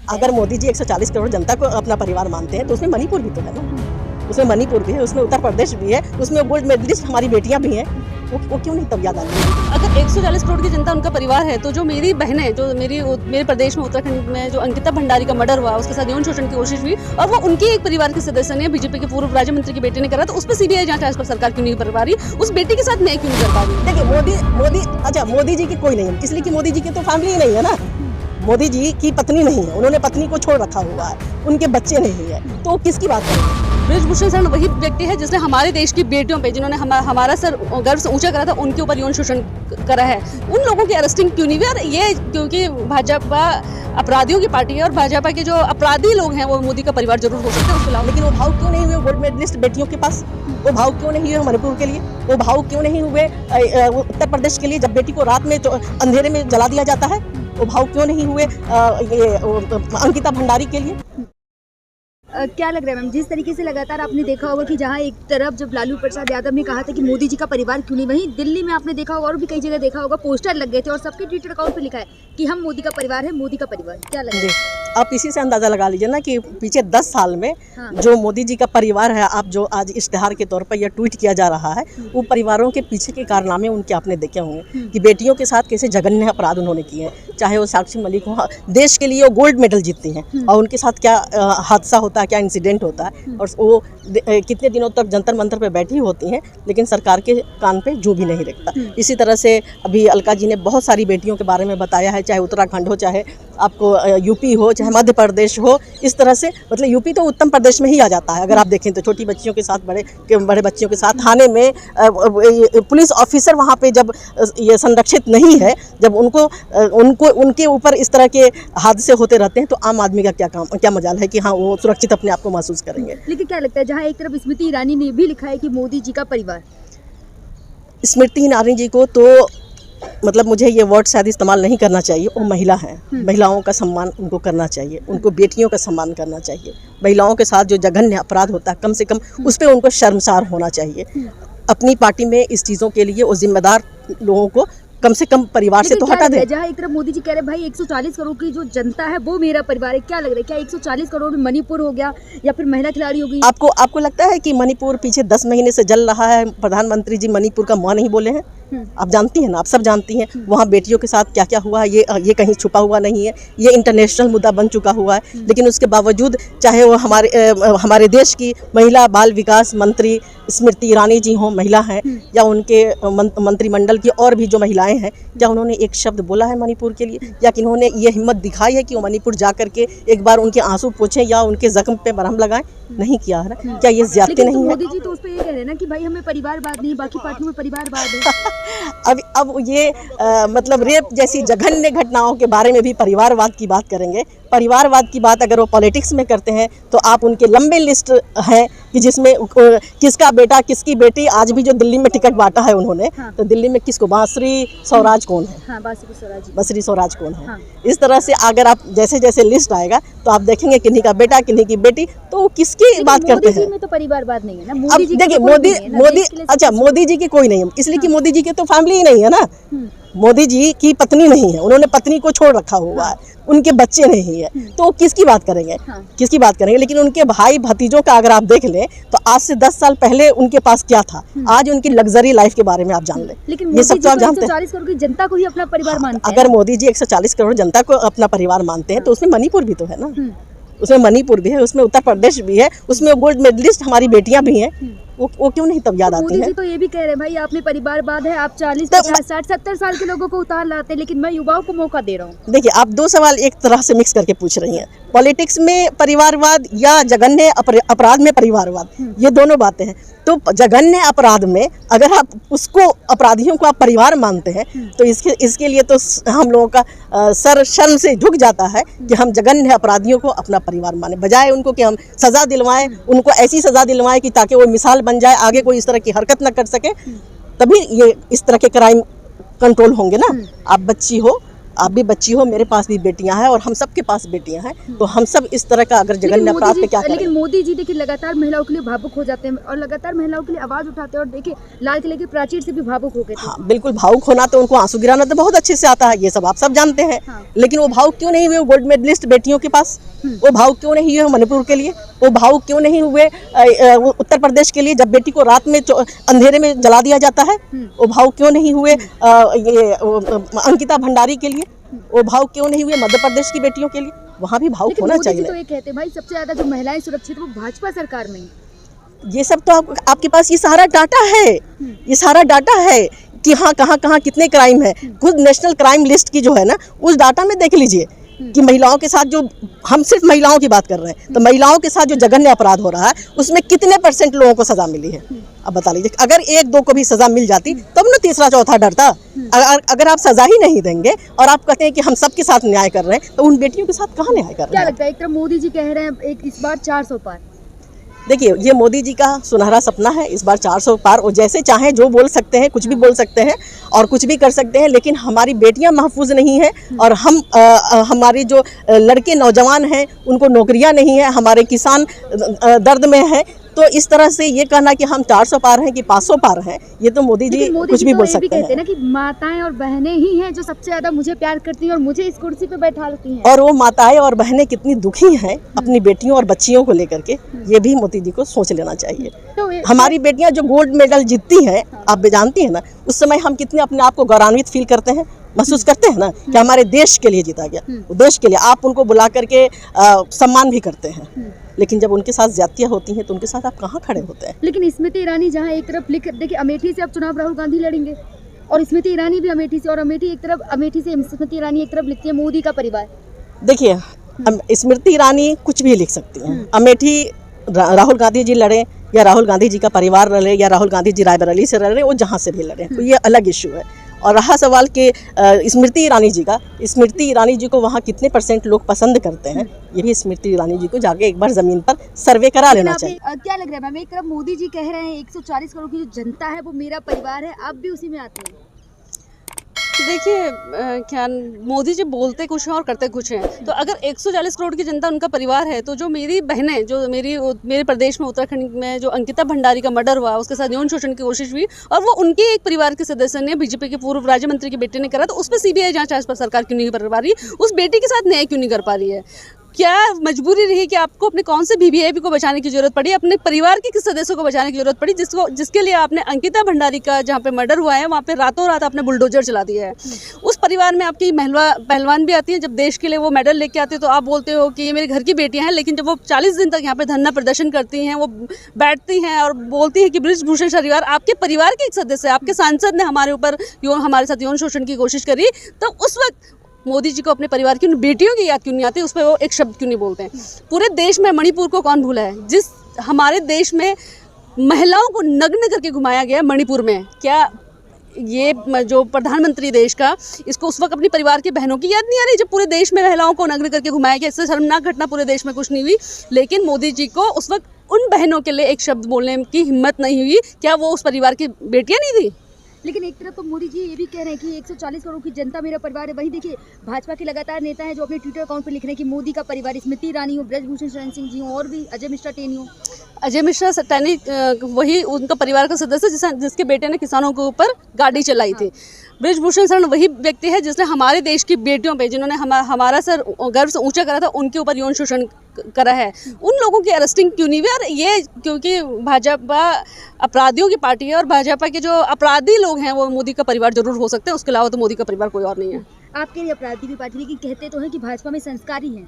अगर मोदी जी 140 करोड़ जनता को अपना परिवार मानते हैं तो उसमें मणिपुर भी तो है ना, उसमें मणिपुर भी है, उसमें उत्तर प्रदेश भी है, उसमें गोल्ड मेडलिस्ट हमारी बेटियां भी हैं। वो क्यों नहीं तब याद आ रही है? अगर 140 करोड़ की जनता उनका परिवार है तो जो मेरी बहनें, जो मेरे प्रदेश में उत्तराखंड में जो अंकिता भंडारी का मर्डर हुआ, उसके साथ यौन शोषण की कोशिश हुई और वो उनके एक परिवार के सदस्य ने, बीजेपी के पूर्व राज्य मंत्री की बेटी ने करा, तो उस पर सीबीआई जांच आज पर सरकार क्यों नहीं कर पा रही? उस बेटी के साथ न्याय क्यों नहीं कर पा रही? देखिए मोदी जी की कोई नहीं है, इसलिए कि मोदी जी की तो फैमिली ही नहीं है ना। मोदी जी की पत्नी नहीं है, उन्होंने पत्नी को छोड़ रखा हुआ है, उनके बच्चे नहीं है, तो किसकी बात करेंगे? ब्रिजभूषण शरण वही व्यक्ति है जिसने हमारे देश की बेटियों पे, जिन्होंने हमारा सर गर्व से ऊंचा करा था, उनके ऊपर यौन शोषण करा है। उन लोगों की अरेस्टिंग क्यों नहीं हुई? और ये क्योंकि भाजपा अपराधियों की पार्टी है और भाजपा के जो अपराधी लोग हैं वो मोदी का परिवार जरूर हो सकते हैं, उसके अलावा। लेकिन वो भाव क्यों नहीं हुए गोल्ड मेडलिस्ट बेटियों के पास? वो भाव क्यों नहीं हुए मणिपुर के लिए? वो भाव क्यों नहीं हुए उत्तर प्रदेश के लिए, जब बेटी को रात में अंधेरे में जला दिया जाता है? वो भाव क्यों नहीं हुए अंकिता भंडारी के लिए? क्या लग रहा है मैम, जिस तरीके से लगातार आपने देखा होगा कि जहां एक तरफ जब लालू प्रसाद यादव ने कहा था कि मोदी जी का परिवार क्यों नहीं, वहीं दिल्ली में आपने देखा होगा और भी कई जगह देखा होगा पोस्टर लग गए थे और सबके ट्विटर अकाउंट पे लिखा है कि हम मोदी का परिवार है, मोदी का परिवार। क्या लग रहा है? आप इसी से अंदाजा लगा लीजिए ना कि पीछे 10 साल में जो मोदी जी का परिवार है, आप जो आज इश्तेहार के तौर पर यह ट्वीट किया जा रहा है, वो परिवारों के पीछे के कारनामे उनके आपने देखे होंगे कि बेटियों के साथ कैसे जघन्य अपराध उन्होंने किए हैं। चाहे वो साक्षी मलिक हो, देश के लिए वो गोल्ड मेडल जीतती हैं और उनके साथ क्या हादसा होता है, क्या इंसिडेंट होता है, और वो कितने दिनों तक जंतर मंतर पे बैठी होती हैं, लेकिन सरकार के कान पे जो भी नहीं रखता। इसी तरह से अभी अलका जी ने बहुत सारी बेटियों के बारे में बताया है, चाहे उत्तराखंड हो, चाहे आपको यूपी हो, चाहे मध्य प्रदेश हो। इस तरह से मतलब यूपी तो उत्तम प्रदेश में ही आ जाता है। अगर आप देखें तो छोटी बच्चियों के साथ बड़े बच्चियों के साथ थाने में पुलिस ऑफिसर वहाँ पे जब ये संरक्षित नहीं है, जब उनके ऊपर इस तरह के हादसे होते रहते हैं, तो आम आदमी का क्या मजाल है कि हाँ वो सुरक्षित अपने आप को महसूस करेंगे। लेकिन क्या लगता है, जहाँ एक तरफ स्मृति ईरानी ने भी लिखा है कि मोदी जी का परिवार, स्मृति ईरानी जी को तो मतलब मुझे ये वर्ड शायद इस्तेमाल नहीं करना चाहिए। वो महिला हैं, महिलाओं का सम्मान उनको करना चाहिए, उनको बेटियों का सम्मान करना चाहिए। महिलाओं के साथ जो जघन्य अपराध होता है, कम से कम उस पर उनको शर्मसार होना चाहिए। अपनी पार्टी में इस चीज़ों के लिए वो जिम्मेदार लोगों को कम से कम परिवार से तो हटा दे। जहाँ एक तरफ मोदी जी कह रहे हैं भाई 140 करोड़ की जो जनता है वो मेरा परिवार है, क्या लग रहा है, क्या 140 करोड़ में मणिपुर हो गया या फिर महिला खिलाड़ी होगी? आपको लगता है कि मणिपुर पीछे 10 महीने से जल रहा है? प्रधानमंत्री जी मणिपुर का मुँह नहीं बोले हैं? आप जानती हैं ना, आप सब जानती हैं वहाँ बेटियों के साथ क्या क्या हुआ है। ये कहीं छुपा हुआ नहीं है, ये इंटरनेशनल मुद्दा बन चुका हुआ है। लेकिन उसके बावजूद चाहे वो हमारे देश की महिला बाल विकास मंत्री स्मृति ईरानी जी हों, महिला हैं, या उनके मंत्रिमंडल की और भी जो महिलाएं हैं, क्या उन्होंने एक शब्द बोला है मणिपुर के लिए? या कि उन्होंने ये हिम्मत दिखाई है कि वो मणिपुर जा करके एक बार उनके आंसू पोंछें या उनके जख्म पे मरहम लगाएं? नहीं किया है ना। क्या ये ज्यादती नहीं है? मोदी जी तो उस पर ये कह रहे हैं ना कि भाई हमें परिवारवाद नहीं, बाकी पार्टियों में परिवारवाद है। अब ये मतलब रेप जैसी जघन्य घटनाओं के बारे में भी परिवारवाद की बात करेंगे। परिवारवाद की बात अगर वो पॉलिटिक्स में करते हैं तो आप उनके लंबे लिस्ट हैं कि जिसमें किसका बेटा किसकी बेटी, आज भी जो दिल्ली में टिकट बांटा है उन्होंने, तो दिल्ली में किसको, बांसुरी स्वराज कौन है? बांसुरी स्वराज कौन है? इस तरह से अगर आप जैसे जैसे लिस्ट आएगा तो आप देखेंगे किन्हीं का बेटा किन्हीं की बेटी, तो किसकी बात करते हैं? में तो परिवारवाद नहीं है ना। अब देखिए मोदी जी की कोई नहीं है, इसलिए कि मोदी जी की तो फैमिली ही नहीं है ना। मोदी जी की पत्नी नहीं है, उन्होंने पत्नी को छोड़ रखा हुआ है, उनके बच्चे नहीं है, तो किसकी बात करेंगे? किसकी बात करेंगे? लेकिन उनके भाई भतीजों का अगर आप देख लें तो आज से 10 साल पहले उनके पास क्या था, आज उनकी लग्जरी लाइफ के बारे में आप जान लें। लेकिन ये सब तो आप जानते हैं। 140 करोड़ की जनता को ही अपना परिवार मानते हैं। अगर मोदी जी 140 करोड़ जनता को अपना परिवार मानते हैं तो उसमें मणिपुर भी तो है ना, उसमें मणिपुर भी है, उसमें उत्तर प्रदेश भी है, उसमें गोल्ड मेडलिस्ट हमारी बेटियां भी हैं। वो क्यों नहीं तब याद आती है? मोदी जी तो ये भी कह रहे हैं भाई आपने परिवारवाद है, आप 40, 50, 60, 70 साल के लोगों को उतार लाते हैं, लेकिन मैं युवाओं को मौका दे रहा हूँ। देखिए आप दो सवाल एक तरह से मिक्स करके पूछ रही हैं। पॉलिटिक्स में परिवारवाद या जघन्य अपराध में परिवारवाद, ये दोनों बातें हैं। तो जघन्य अपराध में अगर आप उसको, अपराधियों को आप परिवार मानते हैं, तो इसके लिए तो हम लोगों का सर शर्म से झुक जाता है कि हम जघन्य अपराधियों को अपना परिवार माने, बजाय उनको कि हम सज़ा दिलवाएं, उनको ऐसी सज़ा दिलवाएं कि ताकि वो मिसाल बन जाए, आगे कोई इस तरह की हरकत न कर सके। तभी ये इस तरह के क्राइम कंट्रोल होंगे ना। आप बच्ची हो, आप भी बच्ची हो, मेरे पास भी बेटियां हैं और हम सब के पास बेटियां हैं, तो हम सब इस तरह का अगर जघन्य अपराध पे क्या करें। लेकिन मोदी जी देखिए लगातार महिलाओं के लिए भावुक हो जाते हैं और लगातार महिलाओं के लिए आवाज उठाते हैं और देखिए लाल किले की प्राचीर से भी भावुक हो गए थे। हाँ बिल्कुल, भावुक होना तो उनको आंसू गिराना तो बहुत अच्छे से आता है, ये सब आप सब जानते हैं। हाँ। लेकिन वो भावुक क्यों नहीं हुए गोल्ड मेडलिस्ट बेटियों के पास? वो भावुक क्यों नहीं हुए मणिपुर के लिए? वो भावुक क्यों नहीं हुए उत्तर प्रदेश के लिए, जब बेटी को रात में अंधेरे में जला दिया जाता है? वो भावुक क्यों नहीं हुए अंकिता भंडारी के लिए? वो भावुक क्यों नहीं हुए मध्य प्रदेश की बेटियों के लिए? वहाँ भी भावुक होना चाहिए। तो ये कहते हैं भाई सबसे ज्यादा जो महिलाएं सुरक्षित वो भाजपा सरकार में ही। ये सब तो आपके पास ये सारा डाटा है, ये सारा डाटा है कि हाँ कहाँ कहाँ कितने क्राइम है। खुद नेशनल क्राइम लिस्ट की जो है ना, उस डाटा में देख लीजिए कि महिलाओं के साथ जो, हम सिर्फ महिलाओं की बात कर रहे हैं, तो महिलाओं के साथ जो जघन्य अपराध हो रहा है उसमें कितने % लोगों को सजा मिली है? अब बता लीजिए, अगर 1-2 को भी सजा मिल जाती तब ना तीसरा चौथा डरता। अगर आप सजा ही नहीं देंगे और आप कहते हैं कि हम सबके साथ न्याय कर रहे हैं, तो उन बेटियों के साथ कहाँ न्याय कर रहे हैं? क्या लगता है, एक तरफ मोदी जी कह रहे हैं एक इस बार 400 पार। देखिए, ये मोदी जी का सुनहरा सपना है, इस बार 400 पार। वो जैसे चाहें जो बोल सकते हैं, कुछ भी बोल सकते हैं और कुछ भी कर सकते हैं, लेकिन हमारी बेटियां महफूज नहीं हैं और हमारे जो लड़के नौजवान हैं उनको नौकरियां नहीं है, हमारे किसान दर्द में हैं। तो इस तरह से ये कहना कि हम 400 पार हैं कि 500 पार हैं, ये तो मोदी जी कुछ भी बोल सकते हैं। ना कि माताएं और बहनें ही हैं जो सबसे ज्यादा मुझे प्यार करती हैं और मुझे इस कुर्सी पे बैठाती हैं। और वो माताएं और बहनें कितनी दुखी हैं अपनी बेटियों और बच्चियों को लेकर के, ये भी मोदी जी को सोच लेना चाहिए। तो हमारी बेटियां जो गोल्ड मेडल जीतती हैं, आप जानती हैं ना, उस समय हम कितने अपने आप को गौरवान्वित फील करते हैं, महसूस करते हैं ना कि हमारे देश के लिए जीता गया। देश के लिए आप उनको बुला करके सम्मान भी करते हैं, लेकिन जब उनके साथ ज्यादतियां होती हैं तो उनके साथ आप कहाँ खड़े होते हैं? लेकिन स्मृति ईरानी जहाँ एक तरफ देखिए अमेठी से अब चुनाव राहुल गांधी लड़ेंगे और स्मृति ईरानी भी अमेठी से, और अमेठी से स्मृति ईरानी एक तरफ लिखती है मोदी का परिवार। देखिए, स्मृति ईरानी कुछ भी लिख सकती हैं। अमेठी राहुल गांधी जी लड़े या राहुल गांधी जी का परिवार लड़े या राहुल गांधी जी रायबरेली से लड़े, वो जहाँ से भी लड़े, तो ये अलग इशू है। और रहा सवाल कि स्मृति ईरानी जी का, स्मृति ईरानी जी को वहाँ कितने % लोग पसंद करते हैं, ये भी स्मृति ईरानी जी को जाके एक बार जमीन पर सर्वे करा लेना चाहिए। क्या लग रहा है मैम, एक तरफ मोदी जी कह रहे हैं 140 करोड़ की जो जनता है वो मेरा परिवार है, आप भी उसी में आते हैं? देखिए, क्या मोदी जी बोलते कुछ हैं और करते कुछ हैं। तो अगर 140 करोड़ की जनता उनका परिवार है, तो जो मेरी बहनें, जो मेरे प्रदेश में उत्तराखंड में जो अंकिता भंडारी का मर्डर हुआ, उसके साथ यौन शोषण की कोशिश हुई और वो उनके एक परिवार के सदस्य ने, बीजेपी के पूर्व राज्य मंत्री के बेटे ने करा, तो उस पर CBI जांच आज पर सरकार क्यों नहीं कर पा रही? उस बेटी के साथ न्याय क्यों नहीं कर पा रही है? क्या मजबूरी रही कि आपको अपने कौन से VVIP को बचाने की जरूरत पड़ी, अपने परिवार के किस सदस्यों को बचाने की जरूरत पड़ी, जिसके लिए आपने अंकिता भंडारी का जहाँ पे मर्डर हुआ है वहाँ पे रातों रात आपने बुलडोजर चला दिया है? उस परिवार में आपकी पहलवान भी आती है, जब देश के लिए वो मेडल लेके आती है तो आप बोलते हो कि ये मेरे घर की बेटियां हैं, लेकिन जब वो 40 दिन तक यहाँ पे धरना प्रदर्शन करती हैं, वो बैठती हैं और बोलती हैं कि बृजभूषण शनिवार आपके परिवार के एक सदस्य, आपके सांसद ने हमारे साथ यौन शोषण की कोशिश करी, तो उस वक्त मोदी जी को अपने परिवार की उन बेटियों की याद क्यों नहीं आती? उस पर वो एक शब्द क्यों नहीं बोलते हैं? पूरे देश में मणिपुर को कौन भूला है? जिस हमारे देश में महिलाओं को नग्न करके घुमाया गया मणिपुर में, क्या ये जो प्रधानमंत्री देश का, इसको उस वक्त अपनी परिवार की बहनों की याद नहीं आ रही? जब पूरे देश में महिलाओं को नग्न करके घुमाया गया, इससे शर्मनाक घटना पूरे देश में कुछ नहीं हुई, लेकिन मोदी जी को उस वक्त उन बहनों के लिए एक शब्द बोलने की हिम्मत नहीं हुई। क्या वो उस परिवार की बेटियां नहीं थी? लेकिन एक तरफ तो मोदी जी ये भी कह रहे हैं कि 140 करोड़ की जनता मेरा परिवार है। वही देखिए भाजपा के लगातार नेता हैं जो अपने ट्विटर अकाउंट पर लिख रहे हैं कि मोदी का परिवार, स्मृति ईरानी हो, बृजभूषण शरण सिंह जी हो और भी अजय मिश्रा टेनी हो। अजय मिश्रा टैनी वही उनका परिवार का सदस्य जिसके बेटे ने किसानों के ऊपर गाड़ी चलाई थी। बृजभूषण शरण वही व्यक्ति है जिसने हमारे देश की बेटियों पे, जिन्होंने हमारा सर गर्व से ऊंचा करा था, उनके ऊपर यौन शोषण करा है। उन लोगों की अरेस्टिंग क्यों नहीं हुई? और ये क्योंकि भाजपा अपराधियों की पार्टी है और भाजपा के जो अपराधी लोग हैं वो मोदी का परिवार जरूर हो सकते हैं, उसके अलावा तो मोदी का परिवार कोई और नहीं है। आपके लिए अपराधी की पार्टी, लेकिन कहते तो हैं कि भाजपा में संस्कारी हैं।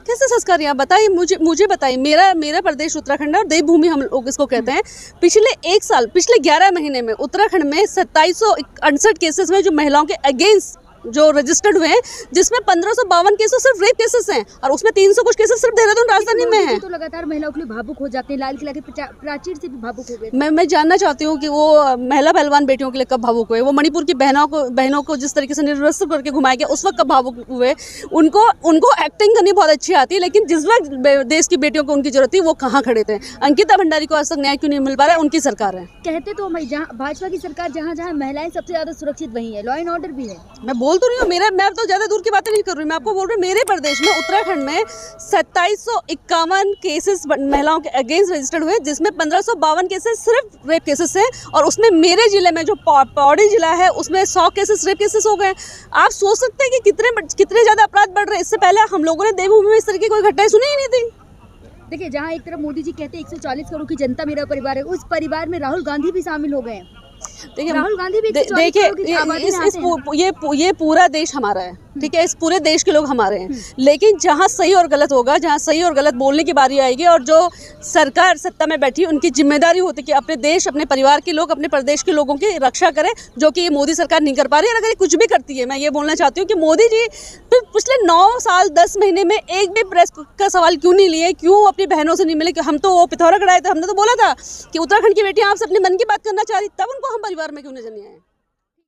कैसे संस्कारी? आप बताइए, मुझे बताइए। मेरा प्रदेश उत्तराखंड है और देवभूमि हम लोग इसको कहते हैं। पिछले 11 महीने में उत्तराखंड में 2768 केसेस में जो महिलाओं के अगेंस्ट जो रजिस्टर्ड हुए हैं, जिसमें 1552 केसेस सिर्फ रेप केसेस हैं और उसमें 300 कुछ केसेस सिर्फ देहरादून राजधानी में हैं। तो लगातार महिलाओं के लिए भावुक हो जाते हैं, लाल किला के प्राचीर से भी भावुक हो गए। मैं जानना चाहती हूँ कि वो महिला पहलवान बेटियों के लिए कब भावुक हुए? वो मणिपुर की बहनों को जिस तरीके से निर्वस्त्र करके घुमाया गया, उस वक्त कब भावुक हुए? उनको एक्टिंग करनी बहुत अच्छी आती है, लेकिन जिस वक्त देश की बेटियों को उनकी जरूरत थी वो कहाँ खड़े थे? अंकिता भंडारी को आज तक न्याय क्यों नहीं मिल पा रहा है? उनकी सरकार है। कहते तो भाजपा की सरकार जहाँ जहाँ महिलाएं सबसे ज्यादा सुरक्षित वही है, लॉ एंड ऑर्डर भी है। मैं बोल तो रही हूँ, मैं तो ज़्यादा दूर की बातें नहीं कर रही हूँ, मैं आपको बोल रही हूँ मेरे प्रदेश में उत्तराखंड में 2751 केसेस महिलाओं के अगेंस्ट रजिस्टर्ड हुए, जिसमें 1552 केसेस सिर्फ रेप केसेस हैं, और उसमें मेरे जिले में जो पौड़ी जिला है उसमें 100 केसेस रेप केसेस हो गए। आप सोच सकते हैं कि कितने ज़्यादा अपराध बढ़ रहे हैं। इससे पहले हम लोगों ने देवभूमि में इस तरह की कोई घटनाएं सुनी ही नहीं थी। देखिए, जहाँ एक तरफ मोदी जी कहते हैं 140 करोड़ की जनता मेरा परिवार है, उस परिवार में राहुल गांधी भी शामिल हो गए हैं। देखिए राहुल गांधी भी देखिए ये पूरा देश हमारा है, ठीक है, इस पूरे देश के लोग हमारे हैं, लेकिन जहाँ सही और गलत होगा, जहाँ सही और गलत बोलने की बारी आएगी, और जो सरकार सत्ता में बैठी उनकी जिम्मेदारी होती है कि अपने देश, अपने परिवार के लोग, अपने प्रदेश के लोगों की रक्षा करें, जो कि ये मोदी सरकार नहीं कर पा रही है। अगर ये कुछ भी करती है, मैं ये बोलना चाहती हूँ कि मोदी जी पिछले 9 साल 10 महीने में एक भी प्रेस का सवाल क्यों नहीं लिए, क्यों अपनी बहनों से नहीं मिले? कि हम तो वो पिथौरा कढ़ाए थे, हमने तो बोला था कि उत्तराखंड की बेटियां आपसे अपने मन की बात करना चाह रही, तब उनको हम परिवार में क्यों नजर नहीं आए?